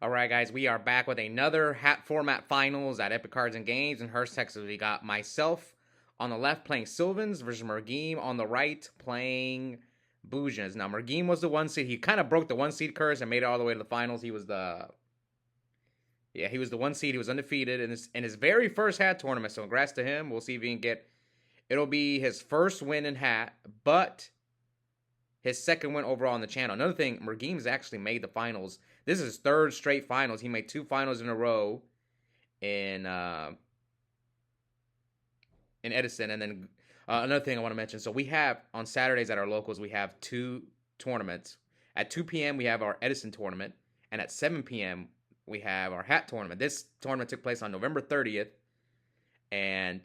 All right, guys, we are back with another hat format finals at Epic Cards and Games in Hurst, Texas. We got myself on the left playing Sylvans versus Mergim, on the right playing Bujins. Now, Mergim was the one seed. He kind of broke the one seed curse and made it all the way to the finals. He was the one seed. He was undefeated in his very first hat tournament. So congrats to him. We'll see if he can get. It'll be his first win in hat, but his second win overall on the channel. Another thing, Mergim's actually made the finals. This is his third straight finals. He made 2 finals in a row in Edison. And then another thing I want to mention. So we have, on Saturdays at our locals, we have 2 tournaments. At 2 p.m., we have our Edison tournament. And at 7 p.m., we have our hat tournament. This tournament took place on November 30th. And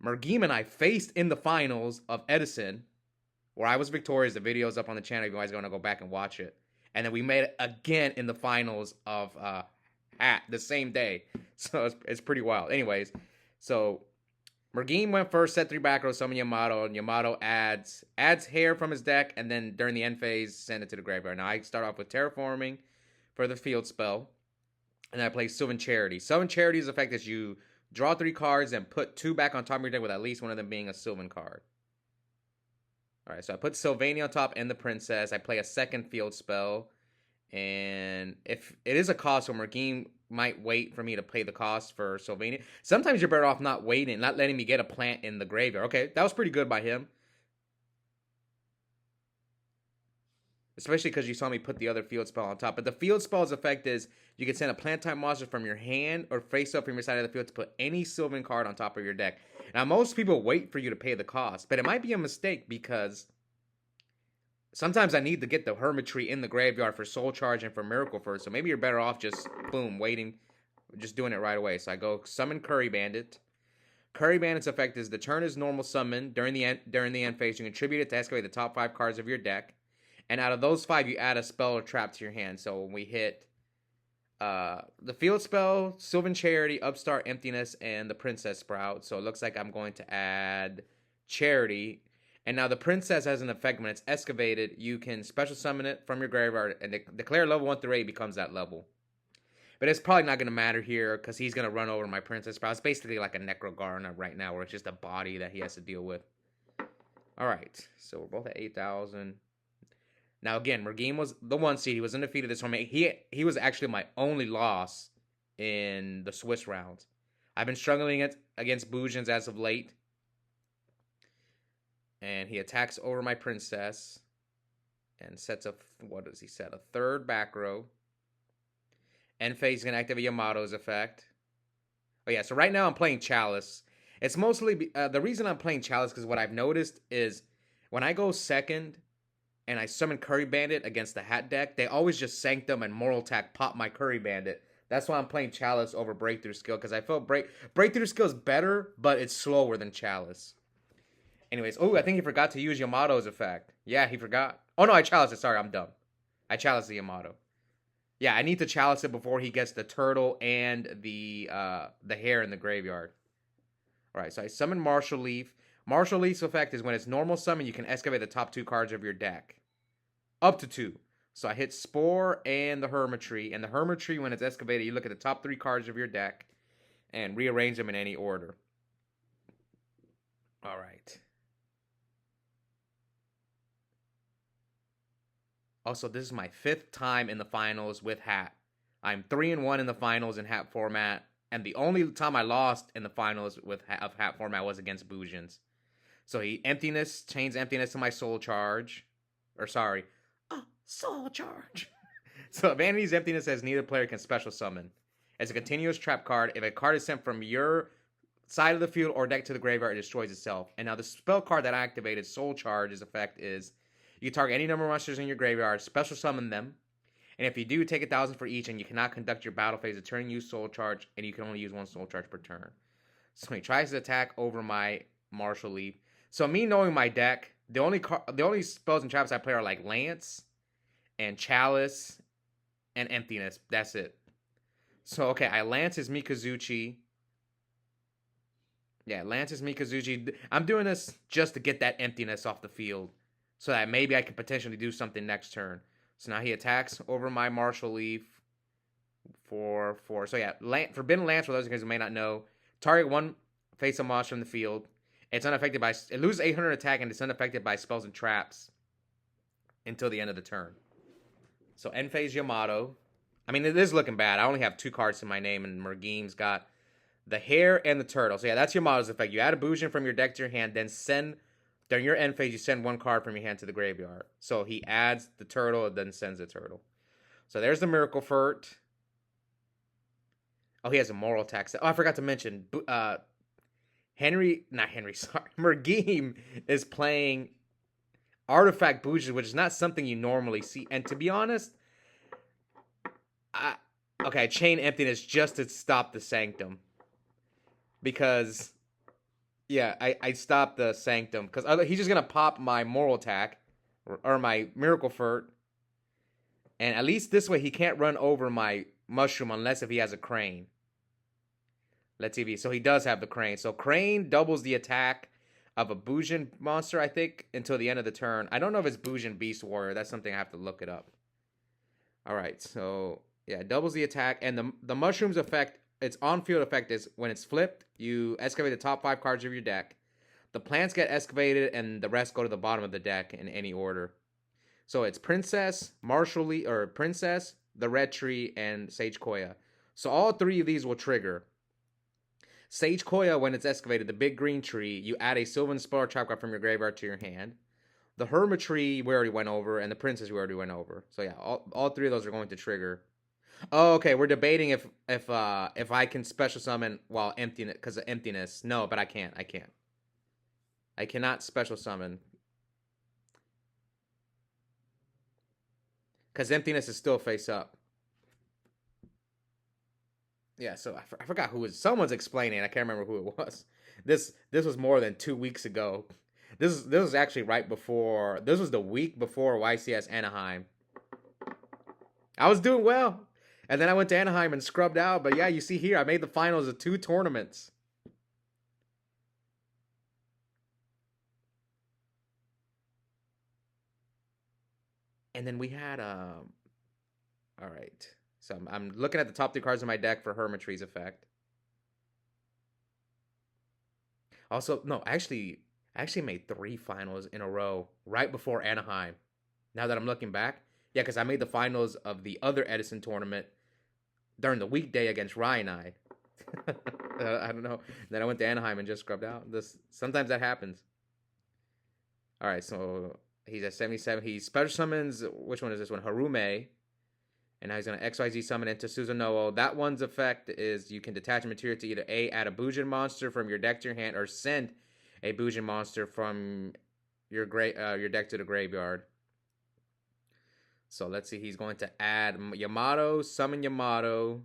Mergim and I faced in the finals of Edison, where I was victorious. The video's up on the channel if you guys want to go back and watch it. And then we made it again in the finals of hat the same day. So it's pretty wild. Anyways, so Mergim went first, set 3 back row, summon Yamato, and Yamato adds hair from his deck, and then during the end phase, send it to the graveyard. Now I start off with Terraforming for the field spell, and then I play Sylvan Charity. Sylvan Charity's effect is you draw 3 cards and put 2 back on top of your deck with at least one of them being a Sylvan card. Alright, so I put Sylvania on top and the Princess. I play a second field spell. And if it is a cost, so Mergim might wait for me to pay the cost for Sylvania. Sometimes you're better off not waiting, not letting me get a plant in the graveyard. Okay, that was pretty good by him. Especially because you saw me put the other field spell on top. But the field spell's effect is you can send a plant type monster from your hand or face up from your side of the field to put any Sylvan card on top of your deck. Now, most people wait for you to pay the cost, but it might be a mistake because sometimes I need to get the Hermitry in the graveyard for Soul Charge and for Miracle first. So maybe you're better off just, boom, waiting, just doing it right away. So I go summon Curry Bandit. Curry Bandit's effect is the turn is normal summon. During the end phase, you contribute it to escalate the top 5 cards of your deck. And out of those 5, you add a spell or trap to your hand. So when we hit the field spell, Sylvan Charity, Upstart, Emptiness, and the Princess Sprout. So it looks like I'm going to add Charity. And now the Princess has an effect when it's excavated. You can special summon it from your graveyard and declare level 1 through 8 becomes that level. But it's probably not going to matter here because he's going to run over my Princess Sprout. It's basically like a Necro Gardener right now where it's just a body that he has to deal with. Alright, so we're both at 8,000. Now, again, Mergim was the 1 seed. He was undefeated this tournament. He was actually my only loss in the Swiss rounds. I've been struggling against Bujins as of late. And he attacks over my Princess. And sets a, what does he set? A 3rd back row. End phase can activate Yamato's effect. Oh, yeah, so right now I'm playing Chalice. It's mostly, the reason I'm playing Chalice because what I've noticed is when I go second and I summon Curry Bandit against the hat deck, they always just Sanctum and Moral Attack pop my Curry Bandit. That's why I'm playing Chalice over Breakthrough Skill, because I feel Breakthrough Skill is better, but it's slower than Chalice. Anyways, oh, I think he forgot to use Yamato's effect. Yeah, he forgot. Oh, no, I Chalice it. Sorry, I'm dumb. I Chalice the Yamato. Yeah, I need to Chalice it before he gets the turtle and the hair in the graveyard. Alright, so I summon Marshall Leaf. Marshall Leaf's effect is when it's normal summon, you can excavate the top 2 cards of your deck. Up to 2. So I hit Spore and the Hermitry. And the Hermitry, when it's excavated, you look at the top 3 cards of your deck and rearrange them in any order. Alright. Also, this is my 5th time in the finals with hat. I'm 3-1 in the finals in hat format. And the only time I lost in the finals of hat format was against Bujins. So he chains Emptiness to my Soul Charge. Or sorry. Oh, Soul Charge. So Vanity's Emptiness says neither player can special summon. As a continuous trap card, if a card is sent from your side of the field or deck to the graveyard, it destroys itself. And now the spell card that I activated, Soul Charge's effect is you target any number of monsters in your graveyard, special summon them. And if you do, take 1,000 for each, and you cannot conduct your battle phase of turn, use Soul Charge, and you can only use 1 Soul Charge per turn. So he tries to attack over my Marshall Leaf. So me knowing my deck, the only spells and traps I play are like Lance and Chalice and Emptiness. That's it. So, okay, I Lance his Mikazuchi. Yeah, Lance his Mikazuchi. I'm doing this just to get that Emptiness off the field so that maybe I can potentially do something next turn. So now he attacks over my Marshall Leaf. 4, 4. So yeah, Forbidden Lance, for those of you guys who may not know, target one face-up monster from the field. It's unaffected by... It loses 800 attack, and it's unaffected by spells and traps until the end of the turn. So end phase Yamato. I mean, it is looking bad. I only have 2 cards in my name, and Mergim's got the hare and the turtle. So yeah, that's Yamato's effect. You add a Bujin from your deck to your hand, then send... During your end phase, you send 1 card from your hand to the graveyard. So he adds the turtle, and then sends the turtle. So there's the Miracle Furt. Oh, he has a moral attack. Oh, I forgot to mention. Mergim is playing Artifact Bujins, which is not something you normally see. And to be honest, I chain Emptiness just to stop the Sanctum. Because... Yeah, I stopped the Sanctum. Because he's just going to pop my Moral Attack. Or my Miracle Furt. And at least this way he can't run over my Mushroom unless if he has a Crane. Let's see. So he does have the Crane. So Crane doubles the attack of a Bujin monster, I think, until the end of the turn. I don't know if it's Bujin Beast Warrior. That's something I have to look it up. Alright, so... Yeah, it doubles the attack. And the Mushroom's effect... Its on-field effect is when it's flipped, you excavate the top 5 cards of your deck. The plants get excavated, and the rest go to the bottom of the deck in any order. So it's Princess, Princess, the Red Tree, and Sage Koya. So all 3 of these will trigger. Sage Koya, when it's excavated, the big green tree, you add a Sylvan Spell Trap card from your graveyard to your hand. The Hermitry we already went over, and the Princess we already went over. So yeah, all 3 of those are going to trigger. Oh, okay. We're debating if I can special summon while emptiness because of emptiness. No, but I can't. I cannot special summon because emptiness is still face up. Yeah. So I forgot who was. Someone's explaining. I can't remember who it was. This was more than 2 weeks ago. This was actually right before. This was the week before YCS Anaheim. I was doing well. And then I went to Anaheim and scrubbed out. But yeah, you see here, I made the finals of 2 tournaments. And then we had, all right. So I'm looking at the top 3 cards in my deck for Hermitry's effect. Also, no, I actually made 3 finals in a row right before Anaheim. Now that I'm looking back. Yeah, because I made the finals of the other Edison tournament during the weekday against Ryan and I don't know. Then I went to Anaheim and just scrubbed out. Sometimes that happens. All right, so he's at 77. He special summons, which one is this one? Harume. And now he's going to XYZ summon into Susanoo. That one's effect is you can detach a material to either A, add a Bujin monster from your deck to your hand, or send a Bujin monster from your deck to the graveyard. So let's see, he's going to add Yamato, summon Yamato.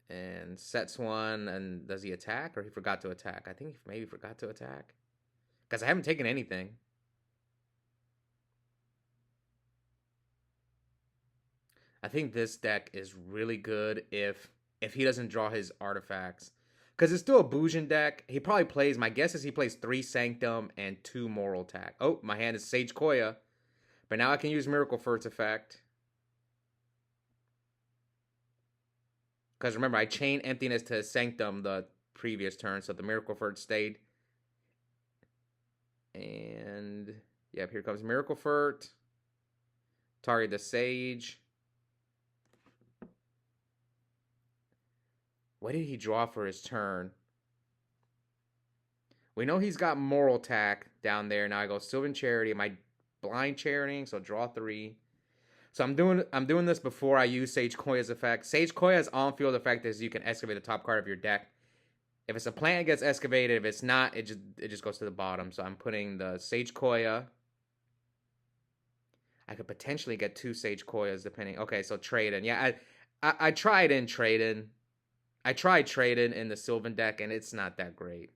And sets one, and does he attack, or he forgot to attack? I think he maybe forgot to attack. Because I haven't taken anything. I think this deck is really good if he doesn't draw his artifacts. Because it's still a Bujin deck. He probably plays, my guess is he plays 3 Sanctum and 2 Moral Attack. Oh, my hand is Sage Koya. But now I can use Miracle Furt's effect. Because remember, I chain Emptiness to Sanctum the previous turn, so the Miracle Furt stayed. And, yep, here comes Miracle Furt. Target the Sage. What did he draw for his turn? We know he's got Moral Attack down there. Now I go Sylvan Charity. Am I blind charitying? So draw 3. So I'm doing this before I use Sage Koya's effect. Sage Koya's on-field effect is you can excavate the top card of your deck. If it's a plant, it gets excavated. If it's not, it just goes to the bottom. So I'm putting the Sage Koya. I could potentially get 2 Sage Koyas depending. Okay, so trade in. Yeah, I tried in trade in. I tried trading in the Sylvan deck, and it's not that great.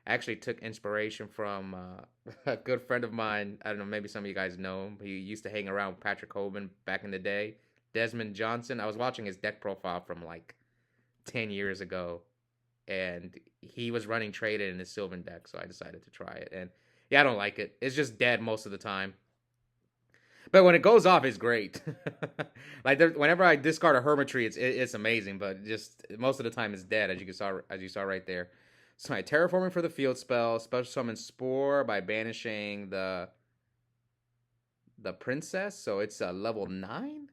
I actually took inspiration from a good friend of mine. I don't know, maybe some of you guys know him. He used to hang around with Patrick Hoban back in the day. Desmond Johnson. I was watching his deck profile from like 10 years ago, and he was running trade in his Sylvan deck, so I decided to try it. And yeah, I don't like it. It's just dead most of the time. But when it goes off, it's great. Like whenever I discard a Hermitry, it's amazing. But just most of the time, it's dead, as you saw right there. So my terraforming for the field spell, special summon Spore by banishing the princess. So it's a level 9.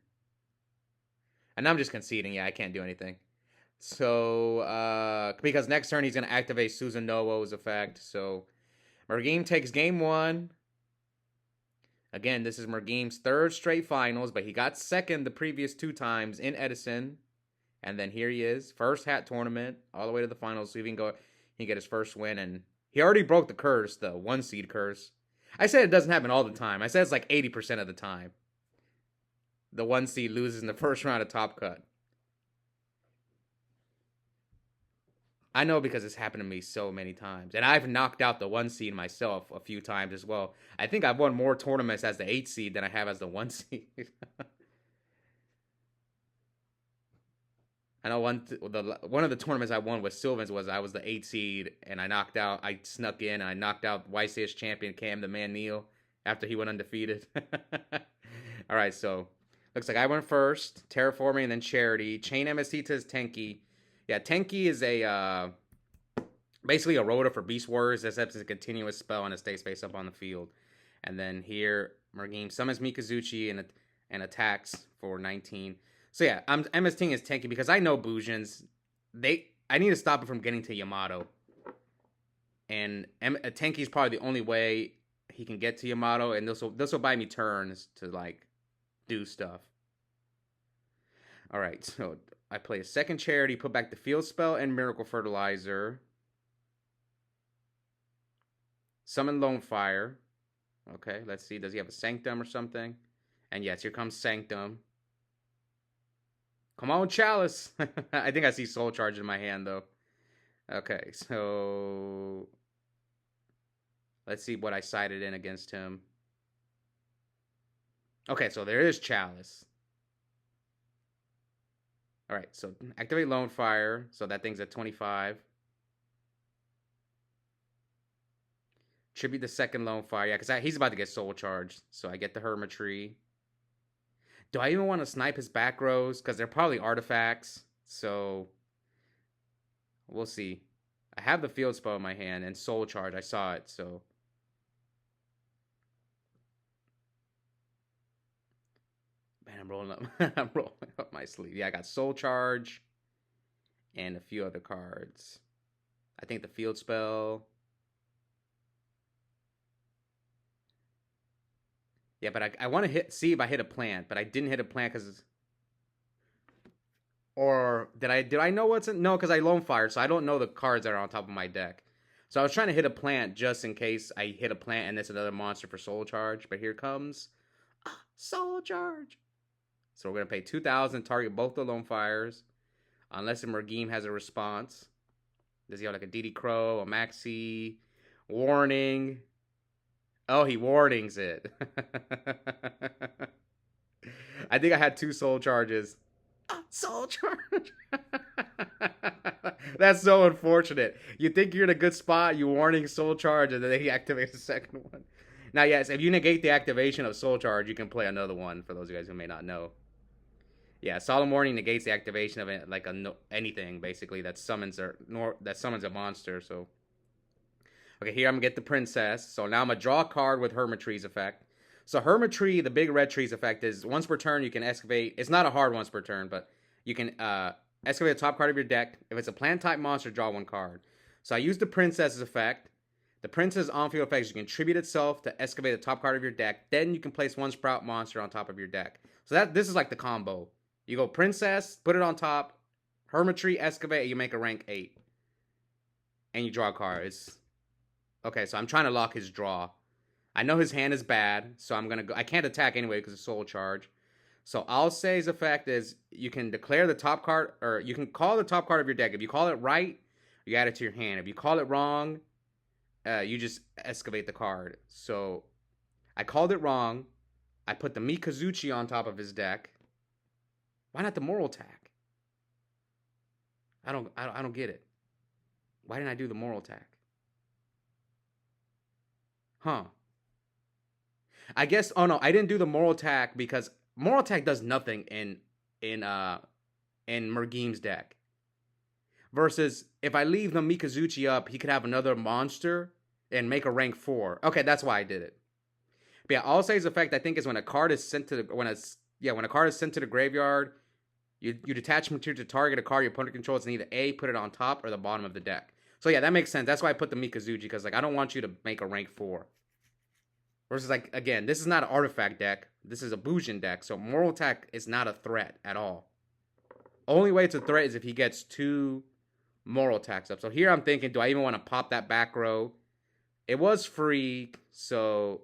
And I'm just conceding. Yeah, I can't do anything. So because next turn he's gonna activate Susanoo's effect. So Mergim takes game 1. Again, this is Mergim's 3rd straight finals, but he got 2nd the previous 2 times in Edison. And then here he is, first hat tournament, all the way to the finals. So he can get his first win. And he already broke the curse, the 1 seed curse. I said it doesn't happen all the time. I said it's like 80% of the time. The 1 seed loses in the first round of Top Cut. I know because it's happened to me so many times. And I've knocked out the 1 seed myself a few times as well. I think I've won more tournaments as the 8 seed than I have as the 1 seed. I know one of the tournaments I won with Sylvans was I was the 8 seed and I snuck in and I knocked out Ycs Champion Cam the Man Neil after he went undefeated. All right, so looks like I went first, Terraforming, and then Charity. Chain MST to his Tenki. Yeah, Tenki is basically a Rhoda for Beast Warriors, except it's a continuous spell and it stays face up on the field. And then here, Mergim summons Mikazuchi and attacks for 19. So yeah, I'm MSTing his Tenki because I know Bujins. I need to stop it from getting to Yamato. And Tenki is probably the only way he can get to Yamato, and this will buy me turns to like do stuff. All right, so I play a second Charity, put back the field spell and Miracle Fertilizer. Summon Lone Fire. Okay, let's see. Does he have a Sanctum or something? And yes, here comes Sanctum. Come on, Chalice. I think I see Soul Charge in my hand, though. Okay, so let's see what I sided in against him. Okay, so there is Chalice. All right, so activate Lone Fire. So that thing's at 25. Tribute the second Lone Fire. Yeah, because he's about to get Soul Charged. So I get the Hermitry. Do I even want to snipe his back rows? Because they're probably artifacts. So we'll see. I have the field spell in my hand and Soul Charge. I saw it, so. Man, I'm rolling up my sleeve. Yeah, I got Soul Charge and a few other cards. I think the field spell. Yeah, but I want to see if I hit a plant, but I didn't hit a plant because. Or did I know what's in? No, because I Lone Fire, so I don't know the cards that are on top of my deck. So I was trying to hit a plant just in case I hit a plant and it's another monster for Soul Charge. But here comes Soul Charge. So we're going to pay 2,000, target both the Lone Fires. Unless the Mergim has a response. Does he have like a DD Crow, a Maxi, Warning? Oh, he warnings it. I think I had 2 Soul Charges. Soul Charge. That's so unfortunate. You think you're in a good spot, you warning Soul Charge, and then he activates the second one. Now, yes, if you negate the activation of Soul Charge, you can play another one, for those of you guys who may not know. Yeah, Solemn Warning negates the activation of it, like anything, basically, that summons a monster, so. Okay, here I'm going to get the Princess. So now I'm going to draw a card with Hermitry's effect. So Hermitry, the big red tree's effect is once per turn you can excavate. It's not a hard once per turn, but you can excavate the top card of your deck. If it's a plant type monster, draw 1 card. So I use the Princess's effect. The Princess on-field effects, you can tribute itself to excavate the top card of your deck. Then you can place 1 Sprout monster on top of your deck. So this is like the combo. You go Princess, put it on top, Hermitry, excavate, and you make a rank 8. And you draw a card. Okay, so I'm trying to lock his draw. I know his hand is bad, so I'm going to go. I can't attack anyway because of Soul Charge. So I'll say his effect is you can declare the top card, or you can call the top card of your deck. If you call it right, you add it to your hand. If you call it wrong, you just excavate the card. So I called it wrong. I put the Mikazuchi on top of his deck. Why not the Moral Attack? I don't get it. Why didn't I do the Moral Attack? Huh. I guess. Oh no, I didn't do the moral attack because moral attack does nothing in Mergim's deck. Versus if I leave the Mikazuchi up, he could have another monster and make a rank 4. Okay, that's why I did it. But yeah, All Save's effect I think is when a card is sent to the when a card is sent to the graveyard, you detach material to target a card your opponent controls and either A, put it on top or the bottom of the deck. So yeah, that makes sense. That's why I put the Mikazuchi, because like I don't want you to make a rank 4. Versus like again, this is not an artifact deck. This is a Bujin deck, so moral attack is not a threat at all. Only way it's a threat is if he gets 2 moral attacks up. So here I'm thinking, do I even want to pop that back row? It was free, so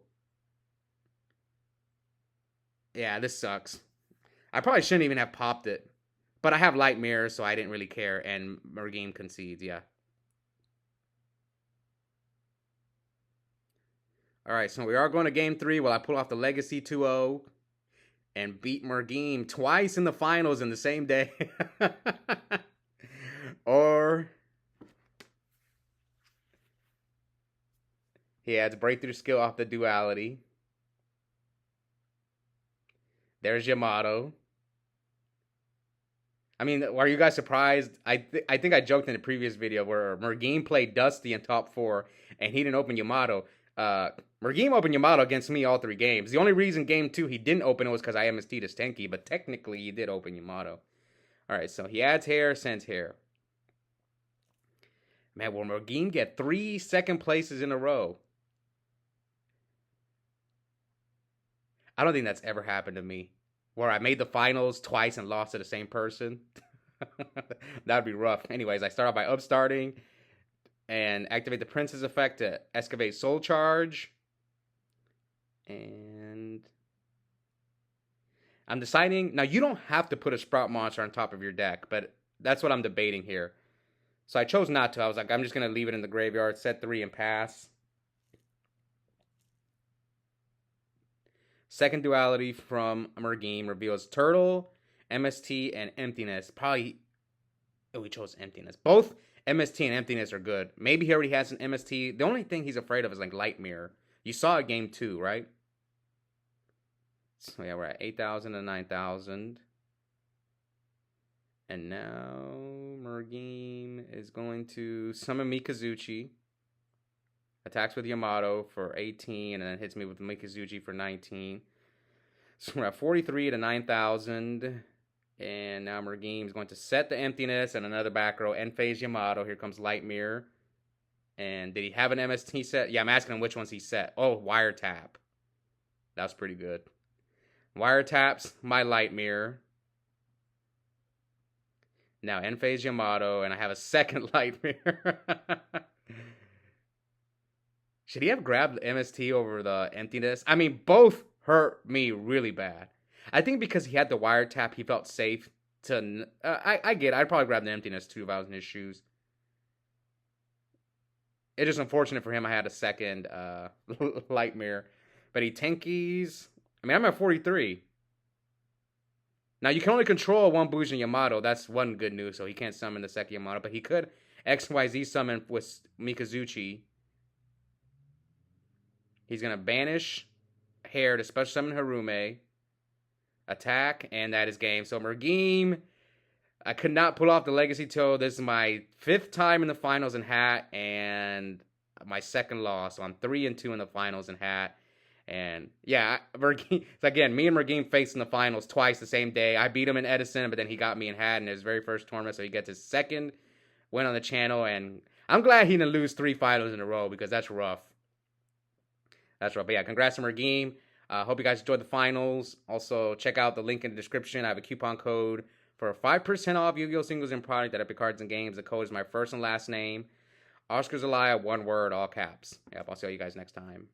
yeah, this sucks. I probably shouldn't even have popped it. But I have Light Mirror, so I didn't really care, and Mergim concedes, yeah. Alright, so we are going to game 3 while I pull off the Legacy 2-0 and beat Mergim twice in the finals in the same day. Or he adds Breakthrough Skill off the Duality. There's Yamato. I mean, are you guys surprised? I think I joked in the previous video where Mergim played Dusty in top 4 and he didn't open Yamato. Mergim opened Yamato against me all 3 games. The only reason game 2 he didn't open it was because I MST'd his Tenki, but technically he did open Yamato. Alright, so he adds hair, sends hair. Man, will Mergim get 3 second places in a row? I don't think that's ever happened to me. Where I made the finals twice and lost to the same person. That'd be rough. Anyways, I start off by upstarting and activate the Princess effect to excavate Soul Charge. And I'm deciding. Now, you don't have to put a Sprout monster on top of your deck, but that's what I'm debating here. So I chose not to. I was like, I'm just going to leave it in the graveyard, set 3, and pass. Second duality from Mergim reveals Turtle, MST, and Emptiness. Probably, oh, he chose Emptiness. Both MST and Emptiness are good. Maybe he already has an MST. The only thing he's afraid of is like Light Mirror. You saw it game 2, right? So yeah, we're at 8,000 and 9,000. And now Mergim is going to summon Mikazuchi. Attacks with Yamato for 18, and then hits me with Mikazuchi for 19. So we're at 43 to 9,000. And now Mergim is going to set the Emptiness and another back row. End phase Yamato. Here comes Light Mirror. And did he have an MST set? Yeah, I'm asking him which ones he set. Oh, Wiretap. That was pretty good. Wiretaps my Light Mirror. Now end phase Yamato, and I have a second Light Mirror. Should he have grabbed the MST over the Emptiness? I mean, both hurt me really bad. I think because he had the Wiretap, he felt safe to... I get it. I'd probably grab the Emptiness too if I was in his shoes. It's just unfortunate for him I had a second Light Mirror. But he Tenkis... I mean, I'm at 43. Now, you can only control one Bujin Yamato. That's one good news, so he can't summon the second Yamato. But he could XYZ summon with Mikazuchi. He's going to banish Hair to special summon Harume. Attack, and that is game. So Mergim, I could not pull off the Legacy Toe. This is my 5th time in the finals in Hat, and my 2nd loss. So I'm 3-2 in the finals in Hat. And yeah, Mergim, again, me and Mergim faced in the finals twice the same day. I beat him in Edison, but then he got me in Hat in his very first tournament. So he gets his 2nd win on the channel. And I'm glad he didn't lose 3 finals in a row because that's rough. That's rough. But yeah, congrats to Mergim. Hope you guys enjoyed the finals. Also, check out the link in the description. I have a coupon code for 5% off Yu-Gi-Oh! Singles and product at Epic Cards and Games. The code is my first and last name. Oscar Zelaya, one word, all caps. Yep, I'll see you guys next time.